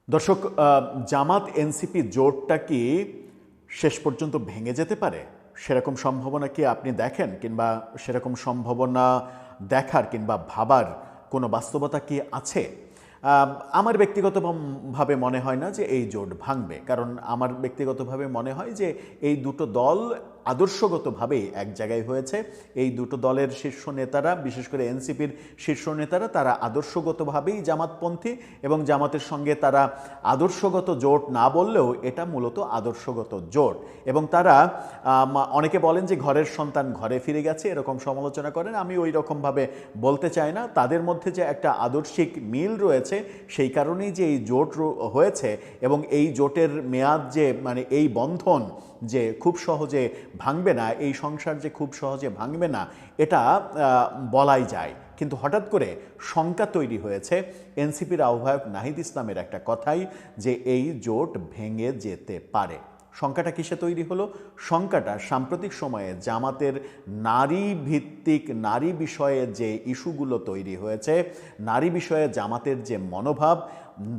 দর্শক, জামাত এনসিপি জোটটা কি শেষ পর্যন্ত ভেঙে যেতে পারে? সেরকম সম্ভাবনা কি আপনি দেখেন, কিংবা সেরকম সম্ভাবনা দেখার কিংবা ভাবার কোনো বাস্তবতা কি আছে? আমার ব্যক্তিগতভাবে মনে হয় না যে এই জোট ভাঙবে, কারণ আমার ব্যক্তিগতভাবে মনে হয় যে এই দুটো দল আদর্শগতভাবেই এক জায়গায় হয়েছে। এই দুটো দলের শীর্ষ নেতারা, বিশেষ করে এনসিপির শীর্ষ নেতারা, তারা আদর্শগতভাবেই জামাতপন্থী, এবং জামাতের সঙ্গে তারা আদর্শগত জোট না বললেও এটা মূলত আদর্শগত জোট। এবং তারা অনেকে বলেন যে ঘরের সন্তান ঘরে ফিরে গেছে, এরকম সমালোচনা করেন। আমি ওই রকমভাবে বলতে চাই না। তাদের মধ্যে যে একটা আদর্শিক মিল রয়েছে, সেই কারণেই যে এই জোট হয়েছে, এবং এই জোটের মেয়াদ যে এই বন্ধন যে খুব সহজে ভাঙবে না, এই সংসার যে খুব সহজে ভাঙবে না, এটা বলাই যায়। কিন্তু হঠাৎ করে শঙ্কা তৈরি হয়েছে এনসিপির আহ্বায়ক নাহিদ ইসলামের একটা কথাই, যে এই জোট ভেঙে যেতে পারে। শঙ্কাটা কিসে তৈরি হলো? শঙ্কাটা সাম্প্রতিক সময়ে জামাতের নারী ভিত্তিক, নারী বিষয়ে যে ইস্যুগুলো তৈরি হয়েছে, নারী বিষয়ে জামাতের যে মনোভাব,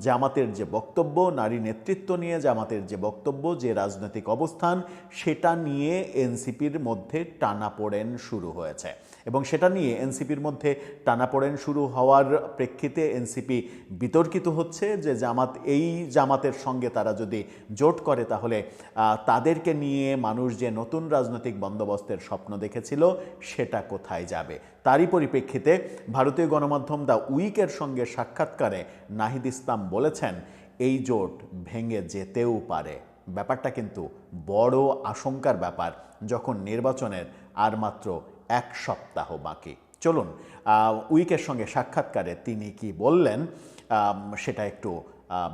জামাতের যে বক্তব্য, নারী নেতৃত্ব নিয়ে জামাতের যে বক্তব্য, যে রাজনৈতিক অবস্থান, সেটা নিয়ে এনসিপির মধ্যে টানাপোড়েন শুরু হয়েছে। এবং সেটা নিয়ে এনসিপির মধ্যে টানাপোড়েন শুরু হওয়ার প্রেক্ষিতে এনসিপি বিতর্কিত হচ্ছে যে জামাতের সঙ্গে তারা যদি জোট করে, তাহলে তাদেরকে নিয়ে মানুষ যে নতুন রাজনৈতিক বন্দোবস্তের স্বপ্ন দেখেছিল, সেটা কোথায় যাবে। তারই পরিপ্রেক্ষিতে ভারতীয় গণমাধ্যম দ্য উইকের সঙ্গে সাক্ষাৎকারে নাহিদ ইসলাম বলেছেন, এই জোট ভেঙে যেতেও পারে। ব্যাপারটা কিন্তু বড় আশঙ্কার ব্যাপার, যখন নির্বাচনের আর মাত্র 1 সপ্তাহ বাকি। চলুন উইকের সঙ্গে সাক্ষাৎকারে তিনি কি বললেন সেটা একটু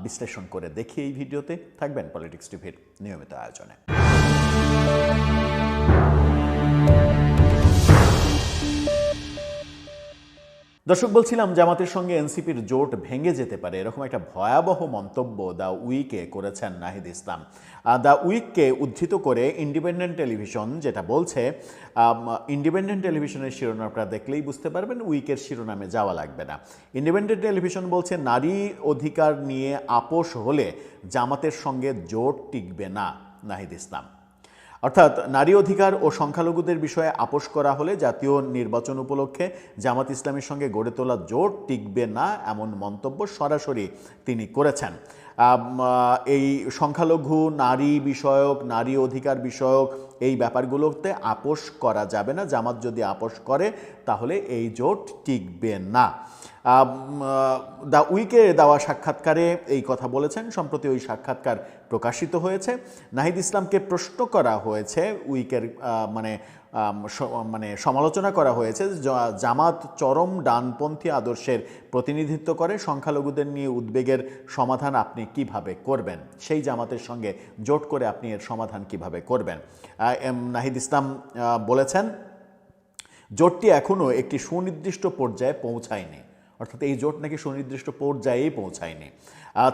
বিশ্লেষণ করে দেখি এই ভিডিওতে। থাকবেন পলিটিক্স টিভির নিয়মিত আয়োজনে। দর্শক, বলছিলাম জামাতের সঙ্গে এনসিপির জোট ভেঙে যেতে পারে, এরকম একটা ভয়াবহ মন্তব্য দ্য উইকে করেছেন নাহিদ ইসলাম। দ্য উইককে উদ্ধৃত করে ইন্ডিপেন্ডেন্ট টেলিভিশন যেটা বলছে, ইন্ডিপেন্ডেন্ট টেলিভিশনের শিরোনামটা দেখলেই বুঝতে পারবেন, উইকের শিরোনামে যাওয়া লাগবে না। ইন্ডিপেন্ডেন্ট টেলিভিশন বলছে, নারী অধিকার নিয়ে আপোষ হলে জামাতের সঙ্গে জোট টিকবে না নাহিদ ইসলাম। অর্থাৎ নারী অধিকার ও সংখ্যালঘুদের বিষয়ে আপোষ করা হলে জাতীয় নির্বাচন উপলক্ষে জামাত ইসলামের সঙ্গে গড়ে তোলা জোট টিকবে না, এমন মন্তব্য সরাসরি তিনি করেছেন। এই সংখ্যালঘু, নারী বিষয়ক, নারী অধিকার বিষয়ক এই ব্যাপারগুলোতে আপোষ করা যাবে না। জামাত যদি আপোষ করে, তাহলে এই জোট টিকবে না। দ্য উইকে দেওয়া সাক্ষাৎকারে এই কথা বলেছেন। সম্প্রতি ওই সাক্ষাৎকার প্রকাশিত হয়েছে। নাহিদ ইসলামকে প্রশ্ন করা হয়েছে, উইকের সমালোচনা করা হয়েছে, জামাত চরম ডানপন্থী আদর্শের প্রতিনিধিত্ব করে, সংখ্যালঘুদের নিয়ে উদ্বেগের সমাধান আপনি কিভাবে করবেন, সেই জামাতের সঙ্গে জোট করে আপনি এর সমাধান কিভাবে করবেন। নাহিদ ইসলাম বলেছেন, জোটটি এখনও একটি সুনির্দিষ্ট পর্যায়ে পৌঁছায়নি। অর্থাৎ এই জোট নাকি সুনির্দিষ্ট পর্যায়েই পৌঁছায়নি।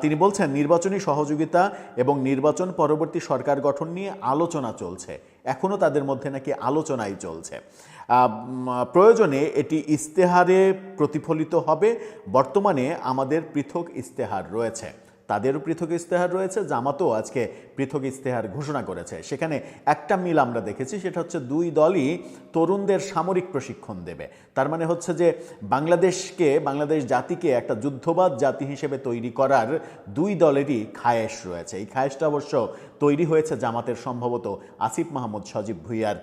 তিনি বলছেন, নির্বাচনী সহযোগিতা এবং নির্বাচন পরবর্তী সরকার গঠন নিয়ে আলোচনা চলছে। এখনও তাদের মধ্যে নাকি আলোচনাই চলছে। প্রয়োজনে এটি ইস্তেহারে প্রতিফলিত হবে। বর্তমানে আমাদের পৃথক ইস্তেহার রয়েছে, তাদেরও পৃথক ইস্তেহার রয়েছে, জামাতও আজকে পৃথক ইস্তেহার ঘোষণা করেছে। সেখানে একটা মিল আমরা দেখেছি, সেটা হচ্ছে দুই দলই তরুণদের সামরিক প্রশিক্ষণ দেবে। তার মানে হচ্ছে যে বাংলাদেশ জাতিকে একটা যুদ্ধবাদ জাতি হিসেবে তৈরি করার দুই দলেরই খায়েশ রয়েছে। এই খায়েশটা অবশ্য তৈরি হয়েছে জামাতের সম্ভবত আসিফ মাহমুদ সজীব ভুঁইয়ার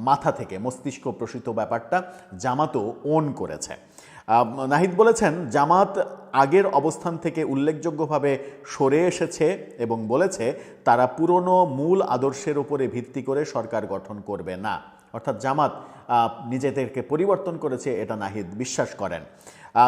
মাথা থেকে, মস্তিষ্ক প্রসূত ব্যাপারটা জামাতও ওন করেছে। নাহিদ বলেছেন, জামাত আগের অবস্থান থেকে উল্লেখযোগ্যভাবে সরে এসেছে এবং বলেছে তারা পুরনো মূল আদর্শের উপরে ভিত্তি করে সরকার গঠন করবে না। অর্থাৎ জামাত নিজেদেরকে পরিবর্তন করেছে, এটা নাহিদ বিশ্বাস করেন।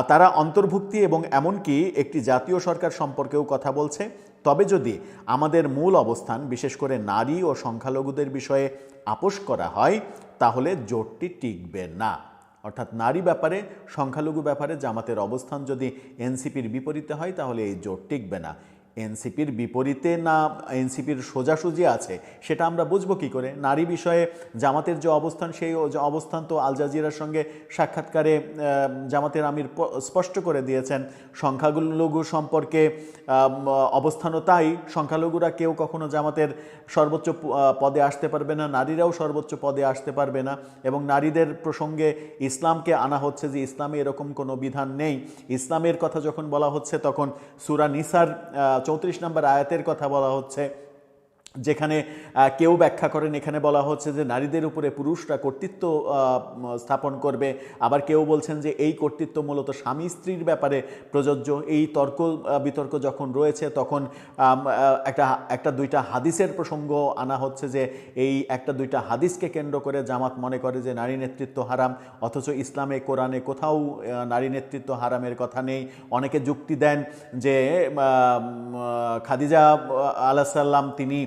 তারা অন্তর্ভুক্তি এবং এমনকি একটি জাতীয় সরকার সম্পর্কেও কথা বলছে। তবে যদি আমাদের মূল অবস্থান, বিশেষ করে নারী ও সংখ্যালঘুদের বিষয়ে আপোষ করা হয়, তাহলে জোটটি টিকবে না। অর্থাৎ নারী ব্যাপারে, সংখ্যালঘু ব্যাপারে জামাতের অবস্থান যদি এনসিপির বিপরীতে হয়, তাহলে এই জোট টিকবে না। এনসিপির বিপরীতে না এনসিপির সোজাসুজি আছে সেটা আমরা বুঝবো কী করে? নারী বিষয়ে জামাতের যে অবস্থান, সেই অবস্থান তো আল জাজিরার সঙ্গে সাক্ষাৎকারে জামাতের আমির স্পষ্ট করে দিয়েছেন। সংখ্যালঘু সম্পর্কে অবস্থানও তাই। সংখ্যালঘুরা কেউ কখনো জামাতের সর্বোচ্চ পদে আসতে পারবে না, নারীরাও সর্বোচ্চ পদে আসতে পারবে না। এবং নারীদের প্রসঙ্গে ইসলামকে আনা হচ্ছে যে ইসলামে এরকম কোনো বিধান নেই। ইসলামের কথা যখন বলা হচ্ছে তখন সূরা নিসার 34 নম্বর আয়াতের কথা বলা হচ্ছে, যেখানে কেউ ব্যাখ্যা করেন এখানে বলা হচ্ছে যে নারীদের উপরে পুরুষরা কর্তৃত্ব স্থাপন করবে, আবার কেউ বলছেন যে এই কর্তৃত্ব মূলত স্বামী স্ত্রীর ব্যাপারে প্রযোজ্য। এই তর্ক বিতর্ক যখন রয়েছে তখন একটা দুইটা হাদিসের প্রসঙ্গ আনা হচ্ছে যে এই একটা দুইটা হাদিসকে কেন্দ্র করে জামাত মনে করে যে নারী নেতৃত্ব হারাম, অথচ ইসলামে কোরআনে কোথাও নারী নেতৃত্ব হারামের কথা নেই। অনেকে যুক্তি দেন যে খাদিজা আলাইহিস সালাম তিনি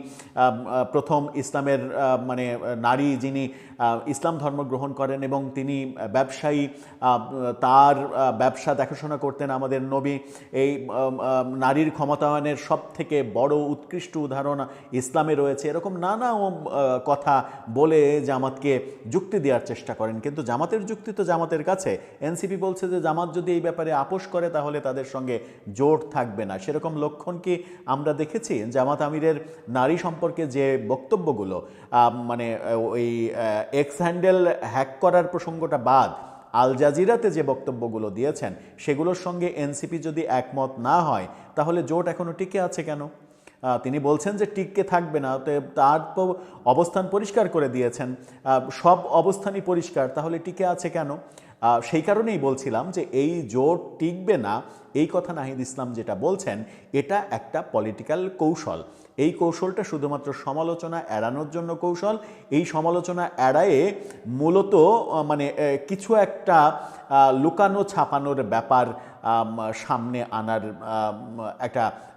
প্রথম ইসলামের মানে নারী যিনি ইসলাম ধর্ম গ্রহণ করেন এবং তিনি ব্যবসায়ী, তার ব্যবসা দেখাশোনা করতেন আমাদের নবী। এই নারীর ক্ষমতায়নের সব থেকে বড় উৎকৃষ্ট উদাহরণ ইসলামে রয়েছে। এরকম নানা কথা বলে জামাতকে যুক্তি দেওয়ার চেষ্টা করেন, কিন্তু জামাতের যুক্তি তো জামাতের কাছে। এনসিপি বলছে যে জামাত যদি এই ব্যাপারে আপোষ করে তাহলে তাদের সঙ্গে জোট থাকবে না। সেরকম লক্ষণ কি আমরা দেখেছি? জামাত আমিরের নারী সম্পর্কে যে বক্তব্যগুলো, মানে ওই এক্স হ্যান্ডেল হ্যাক করার প্রসঙ্গটা বাদ, আল জাজিরাতে যে বক্তব্যগুলো দিয়েছেন সেগুলোর সঙ্গে এনসিপি যদি একমত না হয় তাহলে জোট এখনো টিকে আছে কেন? তিনি বলছেন যে টিকে থাকবে না, তো তার তো অবস্থান পরিষ্কার করে দিয়েছেন, সব অবস্থানই পরিষ্কার, তাহলে টিকে আছে কেন? সেই কারণেই বলছিলাম যে এই জোট টিকবে না এই কথা নাহিদ ইসলাম যেটা বলছেন এটা একটা পলিটিক্যাল কৌশল। এই কৌশলটা শুধুমাত্র সমালোচনা এড়ানোর জন্য কৌশল। এই সমালোচনা এড়ায়ে মূলত মানে কিছু একটা লুকানো ছাপানোর ব্যাপার সামনে আনার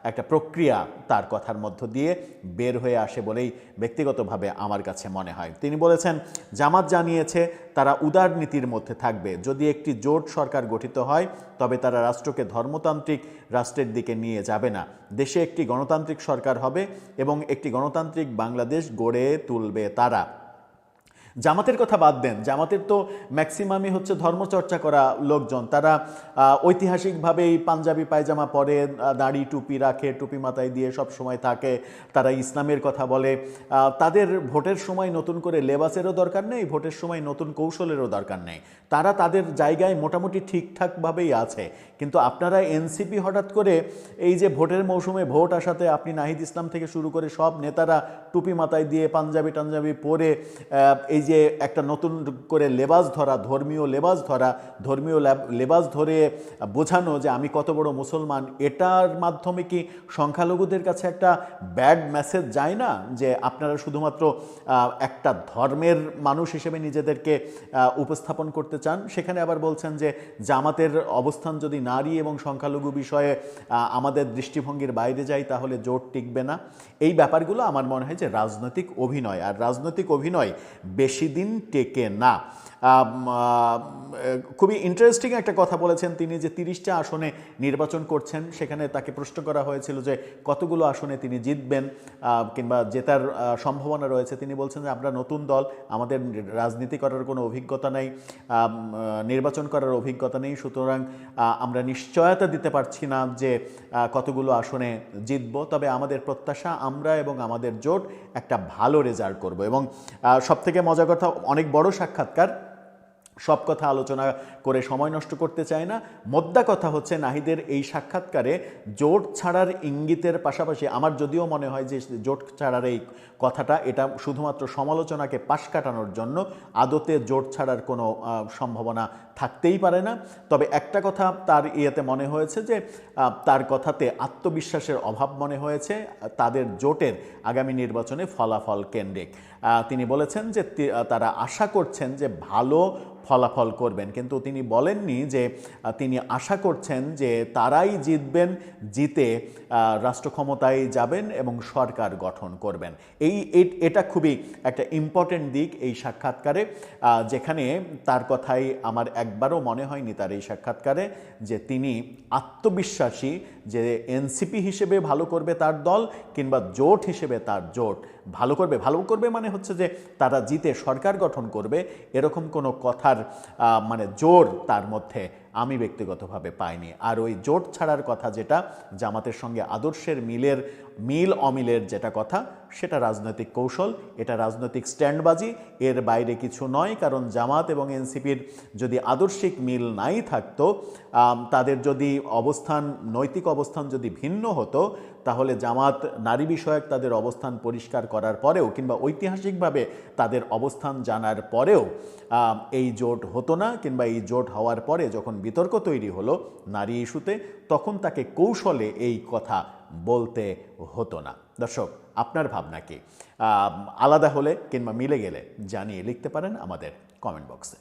একটা প্রক্রিয়া তার কথার মধ্য দিয়ে বের হয়ে আসে বলেই ব্যক্তিগতভাবে আমার কাছে মনে হয়। তিনি বলেছেন জামাত জানিয়েছে তারা উদার নীতির মধ্যে থাকবে। যদি একটি জোট সরকার গঠিত হয় তবে তারা রাষ্ট্রকে ধর্মতান্ত্রিক রাষ্ট্রের দিকে নিয়ে যাবে না। দেশে একটি গণতান্ত্রিক সরকার হবে এবং একটি গণতান্ত্রিক বাংলাদেশ গড়ে তুলবে তারা। জামাতের কথা বাদ দেন, জামাতের তো ম্যাক্সিমামই হচ্ছে ধর্মচর্চা করা লোকজন। তারা ঐতিহাসিকভাবেই পাঞ্জাবি পায়জামা পরে, দাড়ি টুপি রাখে, টুপি মাথায় দিয়ে সব সময় থাকে, তারা ইসলামের কথা বলে। তাদের ভোটের সময় নতুন করে লেবাসেরও দরকার নেই, ভোটের সময় নতুন কৌশলেরও দরকার নেই। তারা তাদের জায়গায় মোটামুটি ঠিকঠাকভাবেই আছে। কিন্তু আপনারা এনসিপি হঠাৎ করে এই যে ভোটের মৌসুমে ভোট আসাতে আপনি নাহিদ ইসলাম থেকে শুরু করে সব নেতারা টুপি মাথায় দিয়ে পাঞ্জাবি টাঞ্জাবি পরে এই যে একটা নতুন করে লেবাস ধরা, ধর্মীয় লেবাস ধরে বোঝানো যে আমি কত বড় মুসলমান, এটার মাধ্যমে কি সংখ্যালঘুদের কাছে একটা ব্যাড মেসেজ যায় না যে আপনারা শুধুমাত্র একটা ধর্মের মানুষ হিসেবে নিজেদেরকে উপস্থাপন করতে চান? সেখানে আবার বলছেন যে জামাতের অবস্থান যদি নারী এবং সংখ্যালঘু বিষয়ে আমাদের দৃষ্টিভঙ্গির বাইরে যায় তাহলে জোট টিকবে না। এই ব্যাপারগুলো আমার মনে হয় যে রাজনৈতিক অভিনয়, আর রাজনৈতিক অভিনয় বেশি দিন টেকে না। খুবই ইন্টারেস্টিং একটা কথা বলেছেন তিনি যে 30টা আসনে নির্বাচন করছেন। সেখানে তাকে প্রশ্ন করা হয়েছিল যে কতগুলো আসনে তিনি জিতবেন কিংবা জেতার সম্ভাবনা রয়েছে। তিনি বলছেন যে আমরা নতুন দল, আমাদের রাজনীতি করার কোনো অভিজ্ঞতা নেই, নির্বাচন করার অভিজ্ঞতা নেই, সুতরাং আমরা নিশ্চয়তা দিতে পারছি না যে কতগুলো আসনে জিতব। তবে আমাদের প্রত্যাশা আমরা এবং আমাদের জোট একটা ভালো রেজাল্ট করব। এবং সবথেকে মজার কথা, অনেক বড় সাক্ষাৎকার, সব কথা আলোচনা করে সময় নষ্ট করতে চায় না। মোদ্দা কথা হচ্ছে নাহিদের এই সাক্ষাৎকারে জোট ছাড়ার ইঙ্গিতের পাশাপাশি আমার যদিও মনে হয় যে জোট ছাড়ার এই কথাটা এটা শুধুমাত্র সমালোচনাকে পাশ কাটানোর জন্য, আদতে জোট ছাড়ার কোনো সম্ভাবনা থাকতেই পারে না। তবে একটা কথা তার ইয়েতে মনে হয়েছে যে তার কথাতে আত্মবিশ্বাসের অভাব মনে হয়েছে তাদের জোটের আগামী নির্বাচনে ফলাফল কেন্দ্রিক। তিনি বলেছেন যে তারা আশা করছেন যে ভালো ফলাফল করবেন, কিন্তু তিনি বলেননি যে তিনি আশা করছেন যে তারাই জিতবেন, জিতে রাষ্ট্র ক্ষমতায় যাবেন এবং সরকার গঠন করবেন। এটা খুবই একটা ইম্পর্টেন্ট দিক এই সাক্ষাৎকারে, যেখানে তার কথাই আমার একবারও মনে হয়নি তার এই সাক্ষাৎকারে যে তিনি আত্মবিশ্বাসী যে এনসিপি হিসেবে ভালো করবে তার দল কিংবা জোট হিসেবে তার জোট ভালো করবে মানে হচ্ছে যে তারা জিতে সরকার গঠন করবে, এরকম কোনো কথার মানে জোর তার মধ্যে আমি ব্যক্তিগতভাবে পাইনি। আর ওই জোট ছাড়ার কথা যেটা, জামাতের সঙ্গে আদর্শের মিল অমিলের যেটা কথা, সেটা রাজনৈতিক কৌশল, এটা রাজনৈতিক স্ট্যান্ডবাজি, এর বাইরে কিছু নয়। কারণ জামাত এবং এনসিপির যদি আদর্শিক মিল নাই থাকতো, তাদের যদি নৈতিক অবস্থান যদি ভিন্ন হতো, তাহলে জামাত নারী বিষয়ক তাদের অবস্থান পরিষ্কার করার পরেও কিংবা ঐতিহাসিকভাবে তাদের অবস্থান জানার পরেও এই জোট হতো না, কিংবা এই জোট হওয়ার পরে যখন বিতর্ক তৈরি হলো নারী ইস্যুতে, তখন তাকে কৌশলে এই কথা বলতে হতো না। দর্শক, আপনার ভাবনা কি? আলাদা হলে কিংবা মিলে গেলে জানিয়ে লিখতে পারেন আমাদের কমেন্ট বক্সে।